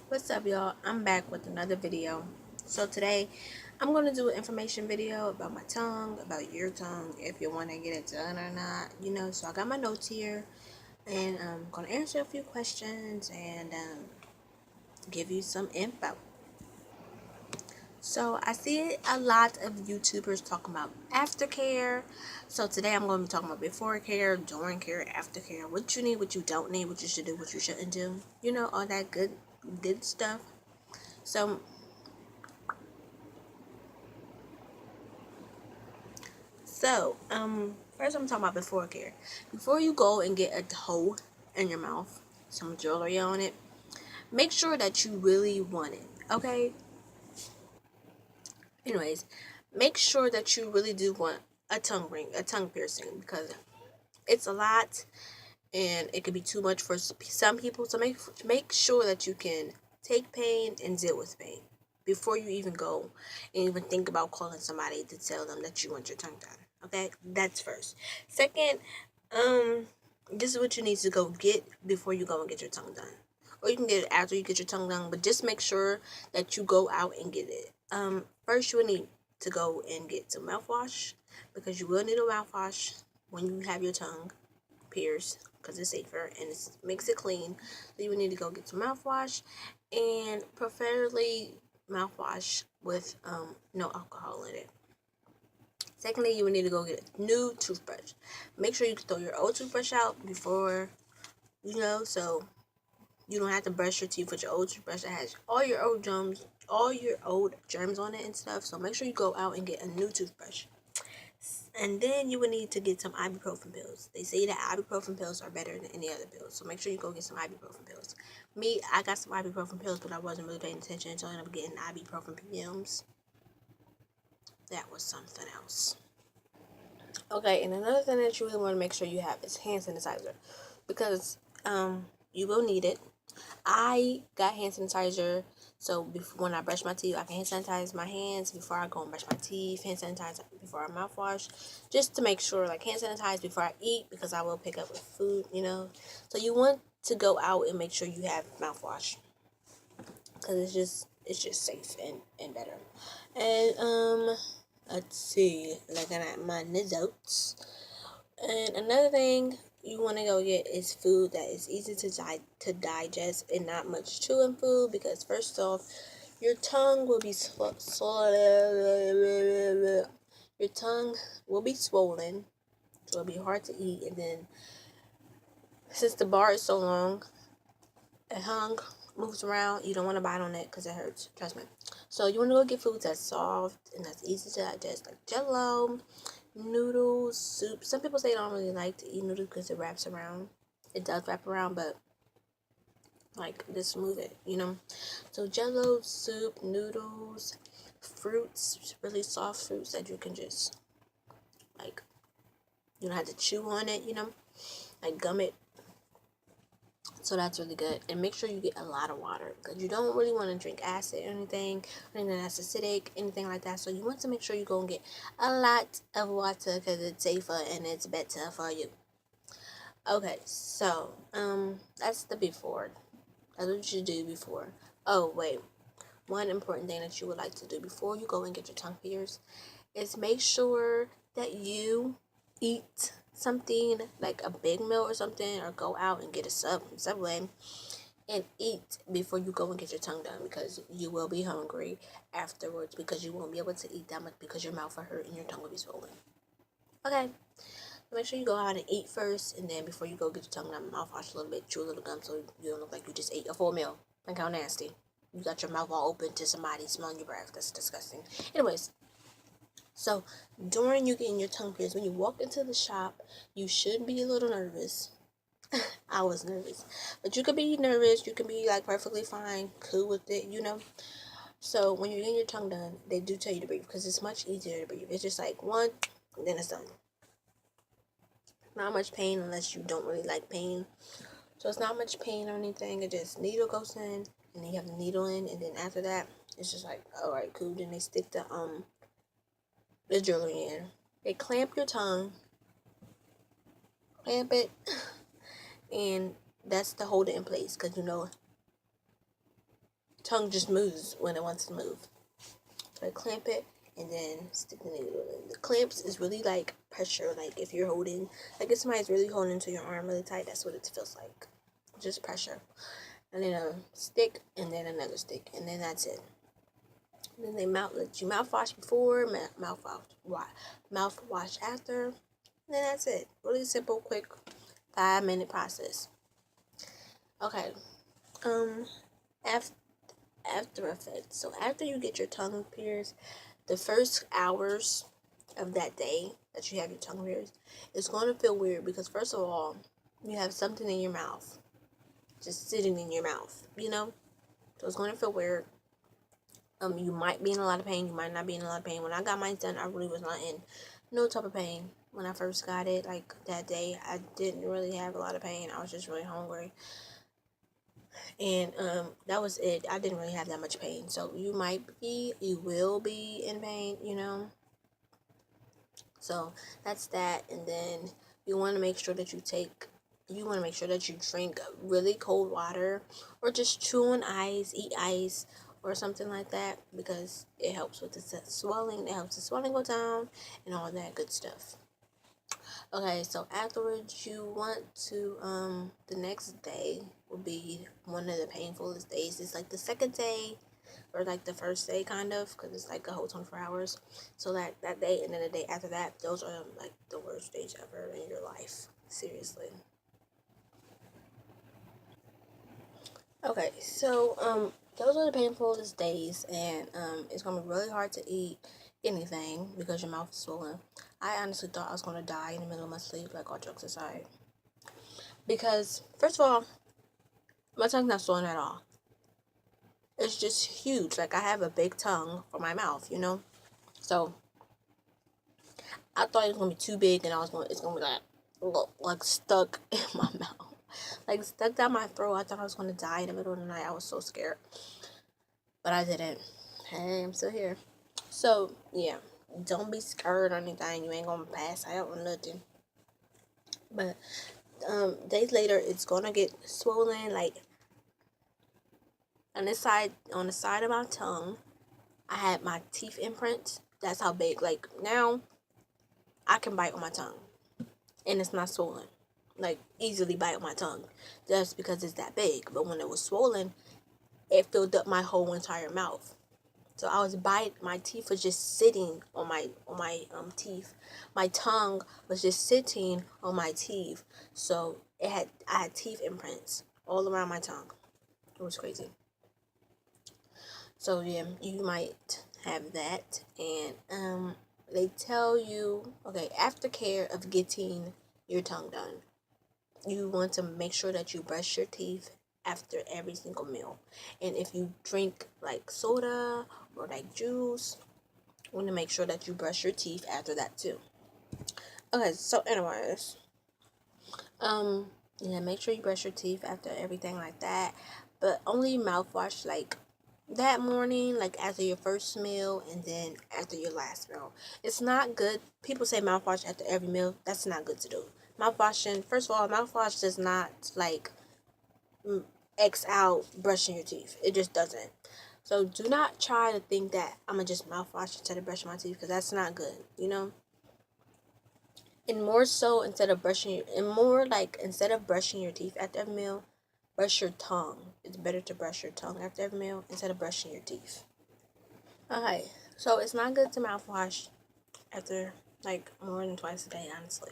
What's up, y'all? I'm back with another video. So today I'm going to do an information video about my tongue, about your tongue, if you want to get it done or not, so I got my notes here, and I'm going to answer a few questions and give you some info. So I see a lot of YouTubers talking about aftercare. So today I'm going to be talking about before care, during care, aftercare, what you need, what you don't need, what you should do, what you shouldn't do, all that good stuff. So first I'm talking about before care. Before you go and get a hole in your mouth, some jewelry on it, make sure that you really want it, okay? Anyways, make sure that you really do want a tongue ring, a tongue piercing, because it's a lot and it could be too much for some people. So make sure that you can take pain and deal with pain before you even go and even think about calling somebody to tell them that you want your tongue done. Okay, that's first. Second, this is what you need to go get before you go and get your tongue done, or you can get it after you get your tongue done. But just make sure that you go out and get it. First you will need to go and get some mouthwash, because you will need a mouthwash when you have your tongue pierced, because it's safer and it makes it clean. So you would need to go get some mouthwash, and preferably mouthwash with no alcohol in it. Secondly, you would need to go get a new toothbrush. Make sure you throw your old toothbrush out before, so you don't have to brush your teeth with your old toothbrush that has all your old germs on it and stuff. So make sure you go out and get a new toothbrush. And then you would need to get some ibuprofen pills. They say that ibuprofen pills are better than any other pills, so make sure you go get some ibuprofen pills. Me, I got some ibuprofen pills, but I wasn't really paying attention, so I ended up getting ibuprofen PMs. That was something else. Okay, and another thing that you really want to make sure you have is hand sanitizer, because you will need it. I got hand sanitizer, so when I brush my teeth, I can hand sanitize my hands before I go and brush my teeth, hand sanitize before I mouthwash, just to make sure, like hand sanitize before I eat, because I will pick up with food. So you want to go out and make sure you have mouthwash, because it's just safe and better. And let's see, looking at my notes. And another thing you want to go get is food that is easy to digest and not much chewing food, because first off, your tongue will be your tongue will be swollen, so it'll be hard to eat. And then since the bar is so long, it moves around, you don't want to bite on it because it hurts, trust me. So you want to go get food that's soft and that's easy to digest, like Jello, noodles, soup. Some people say they don't really like to eat noodles because it wraps around. It does wrap around, but like just move it. So Jello, soup, noodles, fruits, really soft fruits that you can just like, you don't have to chew on it, like gum it. So that's really good. And make sure you get a lot of water, because you don't really want to drink acid or anything that's acidic, anything like that. So you want to make sure you go and get a lot of water, because it's safer and it's better for you. Okay, so that's the before. That's what you do before. Oh wait, one important thing that you would like to do before you go and get your tongue pierced is make sure that you eat something like a big meal or something, or go out and get a Subway and eat before you go and get your tongue done, because you will be hungry afterwards, because you won't be able to eat that much because your mouth will hurt and your tongue will be swollen. Okay, so make sure you go out and eat first, and then before you go get your tongue done, mouthwash a little bit, chew a little gum, so you don't look like you just ate a full meal. Like how nasty. You got your mouth all open to somebody smelling your breath. That's disgusting. Anyways, so during you getting your tongue pierced, when you walk into the shop, you should be a little nervous. I was nervous, but you could be nervous. You can be like perfectly fine, cool with it. So when you're getting your tongue done, they do tell you to breathe, because it's much easier to breathe. It's just like one, and then it's done. Not much pain unless you don't really like pain. So it's not much pain or anything. It just needle goes in, and then you have the needle in, and then after that, it's just like, all right, cool. Then they stick the jewelry in. They clamp your tongue, clamp it, and that's to hold it in place, because tongue just moves when it wants to move. So I clamp it and then stick the needle in. The clamps is really like pressure, like if you're holding, like if somebody's really holding into your arm really tight, that's what it feels like. Just pressure. And then a stick, and then another stick, and then that's it. And then they let you mouthwash before, mouthwash after, and then that's it. Really simple, quick, 5-minute process. Okay. After effects. So after you get your tongue pierced, the first hours of that day that you have your tongue pierced, it's going to feel weird because first of all, you have something in your mouth, just sitting in your mouth, you know. So it's going to feel weird. You might be in a lot of pain. You might not be in a lot of pain. When I got mine done, I really was not in no type of pain. When I first got it, like that day, I didn't really have a lot of pain. I was just really hungry. And that was it. I didn't really have that much pain. So you will be in pain, you know. So that's that. And then you want to make sure that you drink really cold water, or just chew on ice, eat ice, or something like that, because it helps with the swelling. It helps the swelling go down and all that good stuff. Okay, so afterwards you want to the next day will be one of the painfulest days. It's like the second day or like the first day, kind of, because it's like a whole 24 hours. So that day and then the day after that, those are like the worst days ever in your life, seriously. Okay, so those are the painfulest days, and it's gonna be really hard to eat anything because your mouth is swollen. I honestly thought I was gonna die in the middle of my sleep, like all jokes aside. Because first of all, my tongue's not swollen at all. It's just huge. Like I have a big tongue for my mouth, you know. So I thought it was gonna be too big, and it's gonna be like stuck in my mouth, like stuck down my throat. I thought I was gonna die in the middle of the night. I was so scared, but I didn't. Hey, I'm still here. So yeah, don't be scared or anything. You ain't gonna pass out or nothing. But days later, it's gonna get swollen. Like on the side of my tongue, I had my teeth imprints. That's how big. Like now, I can bite on my tongue, and it's not swollen. Like easily bite on my tongue, just because it's that big. But when it was swollen, it filled up my whole entire mouth. So I was my teeth was just sitting on my teeth. My tongue was just sitting on my teeth. So I had teeth imprints all around my tongue. It was crazy. So yeah, you might have that. And they tell you, okay, aftercare of getting your tongue done. You want to make sure that you brush your teeth after every single meal. And if you drink like soda or like juice, you want to make sure that you brush your teeth after that too. Okay, so anyways, yeah, make sure you brush your teeth after everything like that, but only mouthwash like that morning, like after your first meal and then after your last meal. It's not good. People say mouthwash after every meal. That's not good to do. Mouthwashing, first of all, mouthwash does not like X out brushing your teeth. It just doesn't. So do not try to think that I'm gonna just mouthwash instead of brushing my teeth, because that's not good, you know. And more so, instead of brushing your teeth after every meal, brush your tongue. It's better to brush your tongue after every meal instead of brushing your teeth. Okay, so it's not good to mouthwash after like more than twice a day, honestly.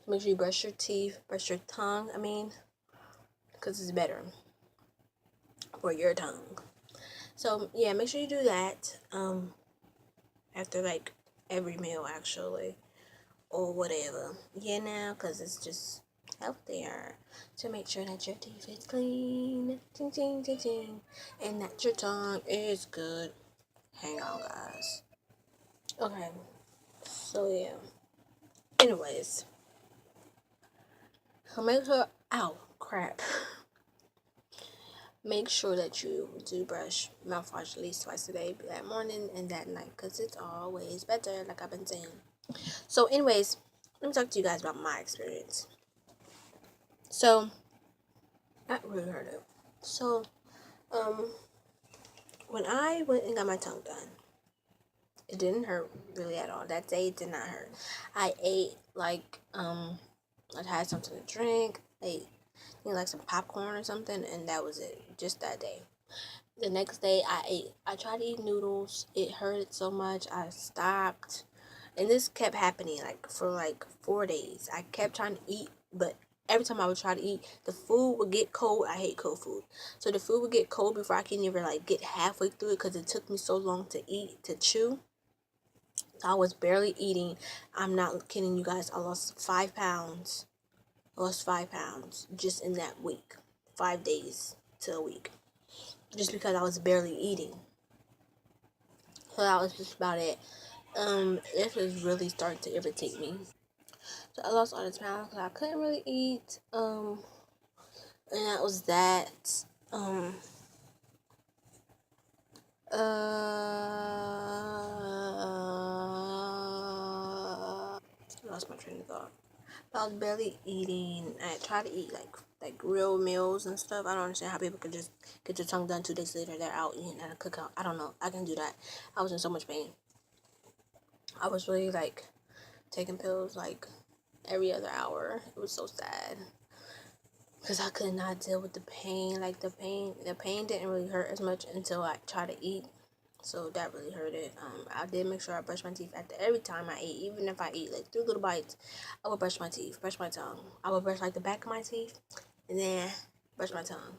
Make sure you brush your teeth, brush your tongue. I mean, because it's better for your tongue. So yeah, make sure you do that after like every meal, actually, or whatever. Yeah, now, because it's just healthier to make sure that your teeth is clean, ting, ting, ting, ting, and that your tongue is good. Hang on, guys. Okay, so yeah. Anyways, so make sure. Ow, crap. Make sure that you do brush mouthwash at least twice a day, that morning and that night, because it's always better, like I've been saying. So, anyways, let me talk to you guys about my experience. So, not really heard of. So, um, when I went and got my tongue done, it didn't hurt really at all. That day it did not hurt. I ate like I had something to drink. I ate like some popcorn or something, and that was it. Just that day. The next day I tried to eat noodles. It hurted so much I stopped. And this kept happening like for like 4 days. I kept trying to eat, but every time I would try to eat, the food would get cold. I hate cold food. So the food would get cold before I can even like get halfway through it because it took me so long to eat, to chew. I was barely eating. I'm not kidding you guys. I lost 5 pounds. I lost 5 pounds just in that week. 5 days to a week. Just because I was barely eating. So that was just about it. This was really starting to irritate me. So I lost all this pounds because I couldn't really eat. And that was that. Uh, I lost my train of thought. I was barely eating. I tried to eat like real meals and stuff. I don't understand how people could just get their tongue done 2 days later. They're out eating at a cookout. I don't know. I can do that. I was in so much pain. I was really like taking pills like every other hour. It was so sad because I could not deal with the pain. Like the pain didn't really hurt as much until I tried to eat. So that really hurted. I did make sure I brushed my teeth after every time I ate. Even if I eat like 3 little bites, I would brush my teeth, brush my tongue. I would brush like the back of my teeth, and then brush my tongue.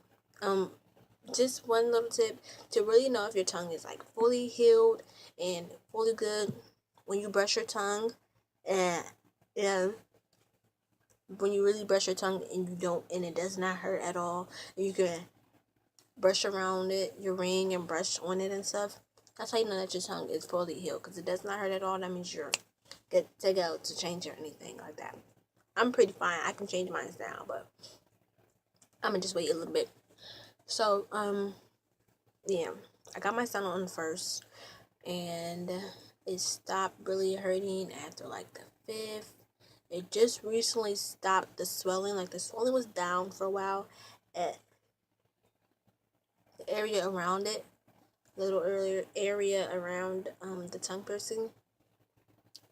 Just one little tip to really know if your tongue is like fully healed and fully good. When you brush your tongue, and yeah, when you really brush your tongue and you don't, and it does not hurt at all, and you can brush around it, your ring, and brush on it and stuff. That's how you know that your tongue is fully healed, because it does not hurt at all. That means you're good to go to change or anything like that. I'm pretty fine. I can change mine now, but I'm gonna just wait a little bit. So, yeah, I got my son on the first, and it stopped really hurting after like the fifth. It just recently stopped the swelling. Like the swelling was down for a while at the area around it, little earlier area around the tongue piercing.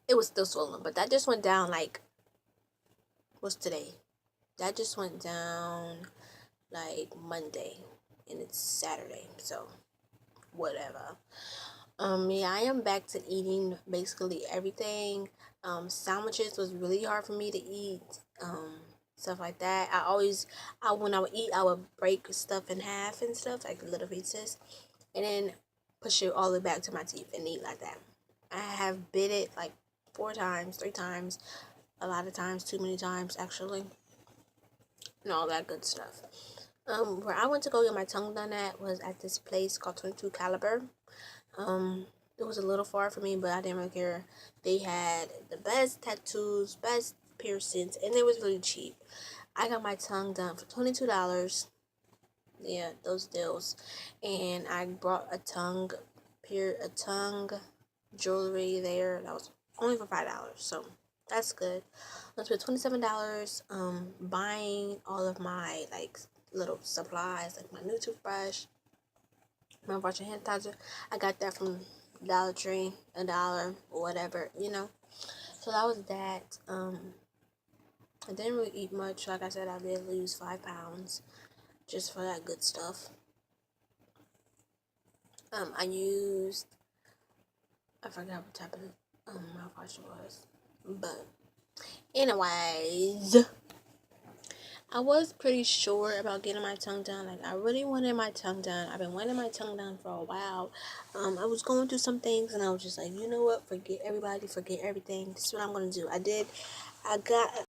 It was still swollen, but that just went down like what's today? That just went down like Monday, and it's Saturday, so whatever. Yeah, I am back to eating basically everything. Sandwiches was really hard for me to eat. Stuff like that. When I would eat, I would break stuff in half and stuff, like little pieces, and then push it all the way back to my teeth and eat like that. I have bit it like 4 times, 3 times, a lot of times, too many times actually, and all that good stuff. Where I went to go get my tongue done at was at this place called 22 Caliber. It was a little far for me, but I didn't really care. They had the best tattoos, best piercings, and it was really cheap. I got my tongue done for $22. Yeah, those deals. And I brought a tongue jewelry there. That was only for $5. So that's good. I spent $27 buying all of my like little supplies, like my new toothbrush, my brush and hand sanitizer. I got that from Dollar Tree, $1 or whatever, you know. So that was that. I didn't really eat much. Like I said, I did lose 5 pounds just for that good stuff. I forgot what type of mouthwash it was, but anyways, I was pretty sure about getting my tongue done. Like, I really wanted my tongue done. I've been wanting my tongue done for a while. I was going through some things, and I was just like, you know what? Forget everybody. Forget everything. This is what I'm going to do. I got